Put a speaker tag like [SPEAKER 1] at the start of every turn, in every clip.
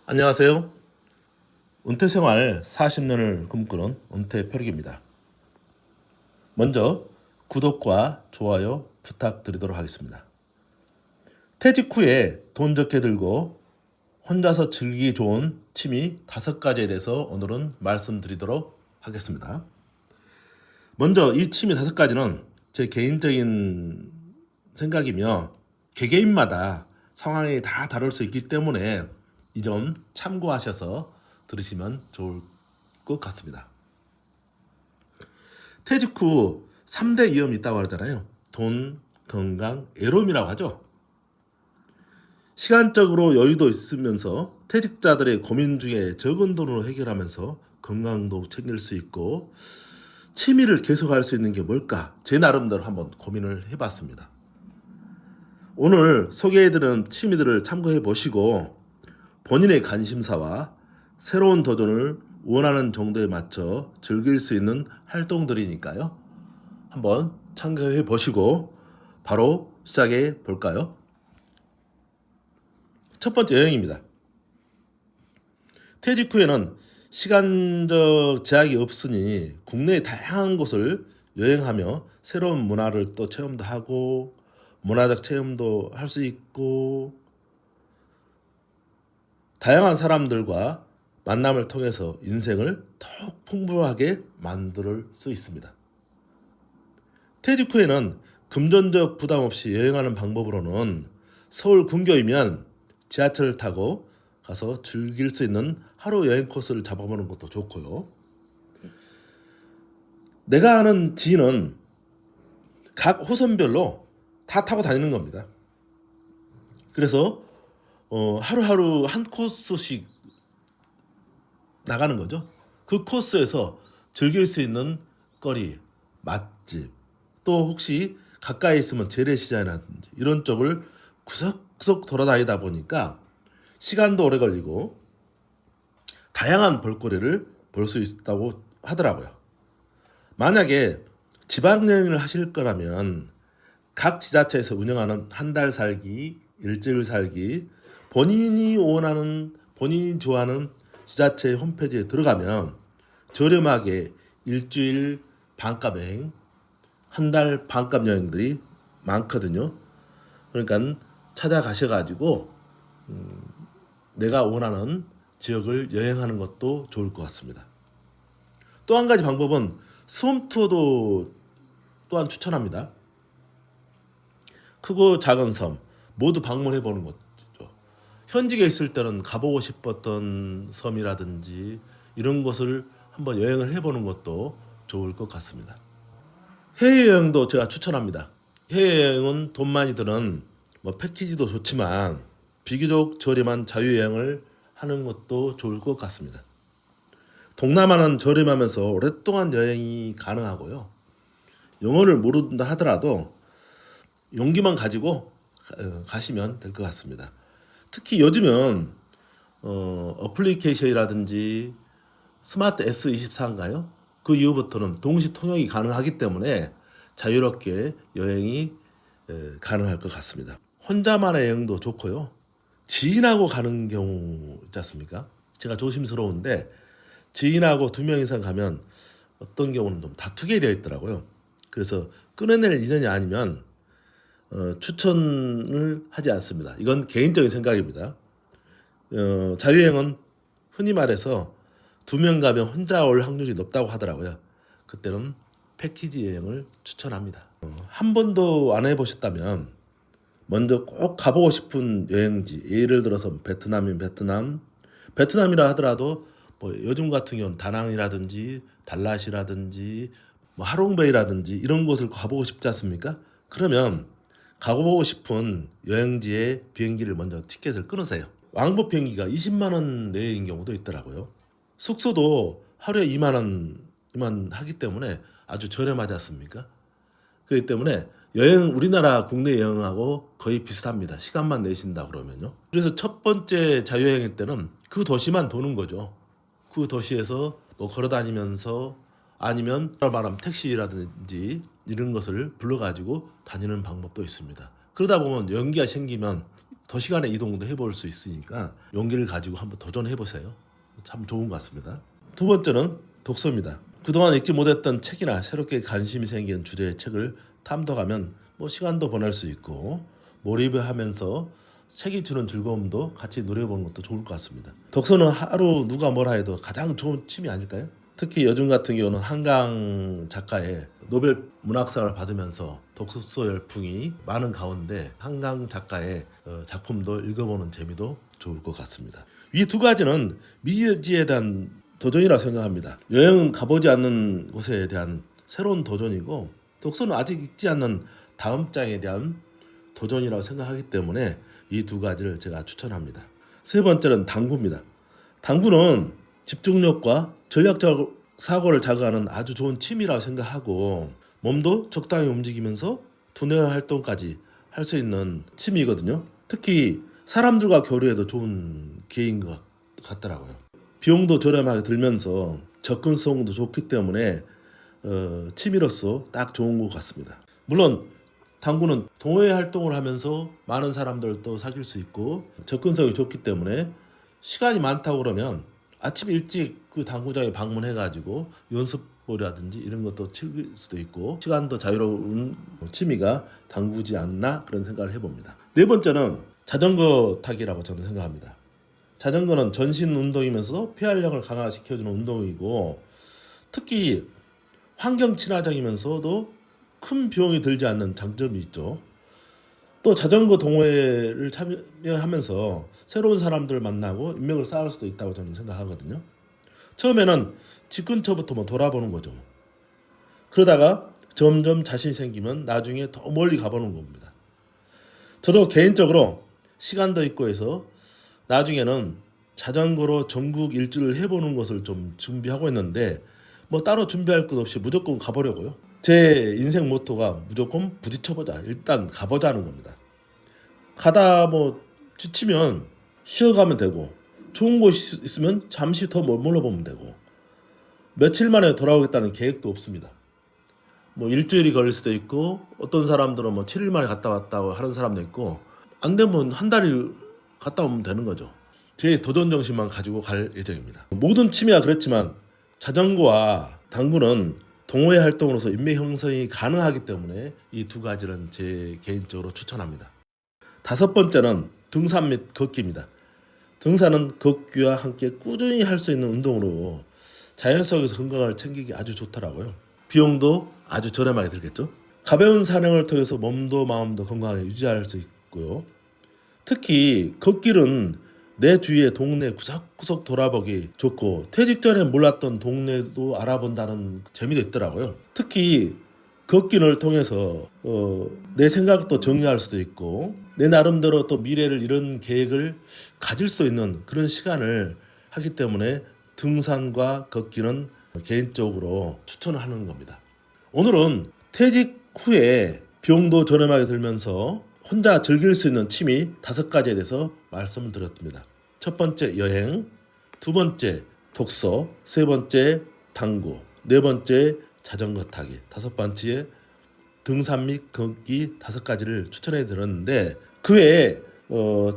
[SPEAKER 1] 안녕하세요. 은퇴생활 40년을 꿈꾸는 은퇴표력입니다. 먼저 구독과 좋아요 부탁드리도록 하겠습니다. 퇴직 후에 돈 적게 들고 혼자서 즐기기 좋은 취미 5가지에 대해서 오늘은 말씀드리도록 하겠습니다. 먼저 이 취미 5가지는 제 개인적인 생각이며 개개인마다 상황이 다 다를 수 있기 때문에 이 점 참고하셔서 들으시면 좋을 것 같습니다. 퇴직 후 3대 위험이 있다고 하잖아요. 돈, 건강, 외로움이라고 하죠. 시간적으로 여유도 있으면서 퇴직자들의 고민 중에 적은 돈으로 해결하면서 건강도 챙길 수 있고 취미를 계속할 수 있는 게 뭘까? 제 나름대로 한번 고민을 해봤습니다. 오늘 소개해드리는 취미들을 참고해 보시고 본인의 관심사와 새로운 도전을 원하는 정도에 맞춰 즐길 수 있는 활동들이니까요. 한번 참고해 보시고 바로 시작해 볼까요? 첫 번째 여행입니다. 퇴직 후에는 시간적 제약이 없으니 국내의 다양한 곳을 여행하며 새로운 문화를 또 체험도 하고 문화적 체험도 할 수 있고 다양한 사람들과 만남을 통해서 인생을 더욱 풍부하게 만들 수 있습니다. 퇴직 후에는 금전적 부담 없이 여행하는 방법으로는 서울 근교이면 지하철을 타고 가서 즐길 수 있는 하루 여행 코스를 잡아보는 것도 좋고요. 내가 아는 지인은 각 호선별로 다 타고 다니는 겁니다. 그래서 하루하루 한 코스씩 나가는 거죠. 그 코스에서 즐길 수 있는 거리, 맛집, 또 혹시 가까이 있으면 재래시장이라든지 이런 쪽을 구석구석 돌아다니다 보니까 시간도 오래 걸리고 다양한 볼거리를 볼 수 있다고 하더라고요. 만약에 지방여행을 하실 거라면 각 지자체에서 운영하는 한 달 살기, 일주일 살기, 본인이 원하는, 본인이 좋아하는 지자체 홈페이지에 들어가면 저렴하게 일주일 반값 여행, 한 달 반값 여행들이 많거든요. 그러니까 찾아가셔가지고 내가 원하는 지역을 여행하는 것도 좋을 것 같습니다. 또 한 가지 방법은 수험 투어도 또한 추천합니다. 크고 작은 섬 모두 방문해 보는 거죠. 현직에 있을 때는 가보고 싶었던 섬이라든지 이런 곳을 한번 여행을 해보는 것도 좋을 것 같습니다. 해외여행도 제가 추천합니다. 해외여행은 돈 많이 드는 패키지도 좋지만 비교적 저렴한 자유여행을 하는 것도 좋을 것 같습니다. 동남아는 저렴하면서 오랫동안 여행이 가능하고요. 영어를 모른다 하더라도 용기만 가지고 가시면 될 것 같습니다. 특히 요즘은 어플리케이션이라든지 스마트 S24인가요? 그 이후부터는 동시 통역이 가능하기 때문에 자유롭게 여행이 가능할 것 같습니다. 혼자만의 여행도 좋고요. 지인하고 가는 경우 있지 않습니까? 제가 조심스러운데 지인하고 2명 이상 가면 어떤 경우는 좀 다투게 되어 있더라고요. 그래서 끊어낼 인연이 아니면 추천을 하지 않습니다. 이건 개인적인 생각입니다. 자유여행은 흔히 말해서 2명 가면 혼자 올 확률이 높다고 하더라고요. 그때는 패키지 여행을 추천합니다. 한 번도 안 해보셨다면 먼저 꼭 가보고 싶은 여행지, 예를 들어서 베트남이면 베트남이라 하더라도 요즘 같은 경우는 다낭이라든지 달랏이라든지 하롱베이라든지 이런 곳을 가보고 싶지 않습니까? 그러면 가보고 싶은 여행지의 비행기를 먼저 티켓을 끊으세요. 왕복 비행기가 20만 원 내외인 경우도 있더라고요. 숙소도 하루에 2만 원만 하기 때문에 아주 저렴하지 않습니까? 그렇기 때문에 우리나라 국내 여행하고 거의 비슷합니다. 시간만 내신다 그러면요. 그래서 첫 번째 자유여행 때는 그 도시만 도는 거죠. 그 도시에서 걸어 다니면서 아니면 말하면 택시라든지 이런 것을 불러가지고 다니는 방법도 있습니다. 그러다 보면 연기가 생기면 도시간의 이동도 해볼 수 있으니까 용기를 가지고 한번 도전해 보세요. 참 좋은 것 같습니다. 두 번째는 독서입니다. 그동안 읽지 못했던 책이나 새롭게 관심이 생긴 주제의 책을 탐독하면 시간도 보낼 수 있고 몰입하면서 책이 주는 즐거움도 같이 누려보는 것도 좋을 것 같습니다. 독서는 하루 누가 뭐라 해도 가장 좋은 취미 아닐까요? 특히 요즘 같은 경우는 한강 작가의 노벨 문학상을 받으면서 독서 열풍이 많은 가운데 한강 작가의 작품도 읽어보는 재미도 좋을 것 같습니다. 이 두 가지는 미지에 대한 도전이라고 생각합니다. 여행은 가보지 않는 곳에 대한 새로운 도전이고 독서는 아직 읽지 않는 다음 장에 대한 도전이라고 생각하기 때문에 이 두 가지를 제가 추천합니다. 세 번째는 당구입니다. 당구는 집중력과 전략적 사고를 자극하는 아주 좋은 취미라고 생각하고 몸도 적당히 움직이면서 두뇌 활동까지 할 수 있는 취미거든요. 특히 사람들과 교류해도 좋은 기회인 것 같더라고요. 비용도 저렴하게 들면서 접근성도 좋기 때문에 취미로서 딱 좋은 것 같습니다. 물론 당구는 동호회 활동을 하면서 많은 사람들도 사귈 수 있고 접근성이 좋기 때문에 시간이 많다고 그러면 아침 일찍 그 당구장에 방문해가지고 연습보라든지 이런 것도 즐길 수도 있고 시간도 자유로운 취미가 당구지 않나 그런 생각을 해봅니다. 네 번째는 자전거 타기라고 저는 생각합니다. 자전거는 전신 운동이면서 폐활량을 강화시켜주는 운동이고 특히 환경 친화적이면서도 큰 비용이 들지 않는 장점이 있죠. 또 자전거 동호회를 참여하면서 새로운 사람들 만나고 인맥을 쌓을 수도 있다고 저는 생각하거든요. 처음에는 집 근처부터 돌아보는 거죠. 그러다가 점점 자신이 생기면 나중에 더 멀리 가보는 겁니다. 저도 개인적으로 시간도 있고 해서 나중에는 자전거로 전국 일주를 해보는 것을 좀 준비하고 있는데 따로 준비할 것 없이 무조건 가보려고요. 제 인생 모토가 무조건 부딪혀보자, 일단 가보자는 겁니다. 가다 지치면 쉬어가면 되고 좋은 곳이 있으면 잠시 더 머물러 보면 되고 며칠 만에 돌아오겠다는 계획도 없습니다. 일주일이 걸릴 수도 있고 어떤 사람들은 7일 만에 갔다 왔다고 하는 사람도 있고 안 되면 한 달이 갔다 오면 되는 거죠. 제 도전 정신만 가지고 갈 예정입니다. 모든 취미가 그렇지만 자전거와 당구는 동호회 활동으로서 인맥 형성이 가능하기 때문에 이 두 가지는 제 개인적으로 추천합니다. 다섯 번째는 등산 및 걷기입니다. 등산은 걷기와 함께 꾸준히 할 수 있는 운동으로 자연 속에서 건강을 챙기기 아주 좋더라고요. 비용도 아주 저렴하게 들겠죠. 가벼운 산행을 통해서 몸도 마음도 건강하게 유지할 수 있고요. 특히 걷기는 내 주위의 동네 구석구석 돌아보기 좋고 퇴직 전에 몰랐던 동네도 알아본다는 재미도 있더라고요. 특히 걷기를 통해서 내 생각도 정리할 수도 있고 내 나름대로 또 미래를 이런 계획을 가질 수도 있는 그런 시간을 하기 때문에 등산과 걷기는 개인적으로 추천하는 겁니다. 오늘은 퇴직 후에 비용도 저렴하게 들면서 혼자 즐길 수 있는 취미 5가지에 대해서 말씀을 드렸습니다. 첫 번째 여행, 두 번째 독서, 세 번째 당구, 네 번째 자전거 타기, 다섯 번째 등산 및 걷기 5가지를 추천해 드렸는데 그 외에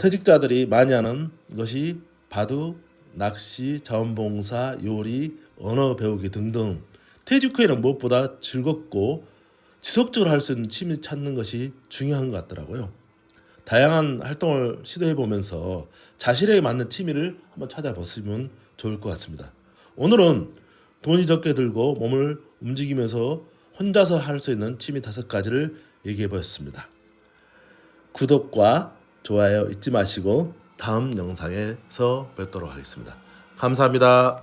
[SPEAKER 1] 퇴직자들이 많이 하는 것이 바둑, 낚시, 자원봉사, 요리, 언어 배우기 등등 퇴직 후에는 무엇보다 즐겁고 지속적으로 할 수 있는 취미 찾는 것이 중요한 것 같더라고요. 다양한 활동을 시도해 보면서 자신에게 맞는 취미를 한번 찾아보시면 좋을 것 같습니다. 오늘은 돈이 적게 들고 몸을 움직이면서 혼자서 할 수 있는 취미 5가지를 얘기해 보았습니다. 구독과 좋아요 잊지 마시고 다음 영상에서 뵙도록 하겠습니다. 감사합니다.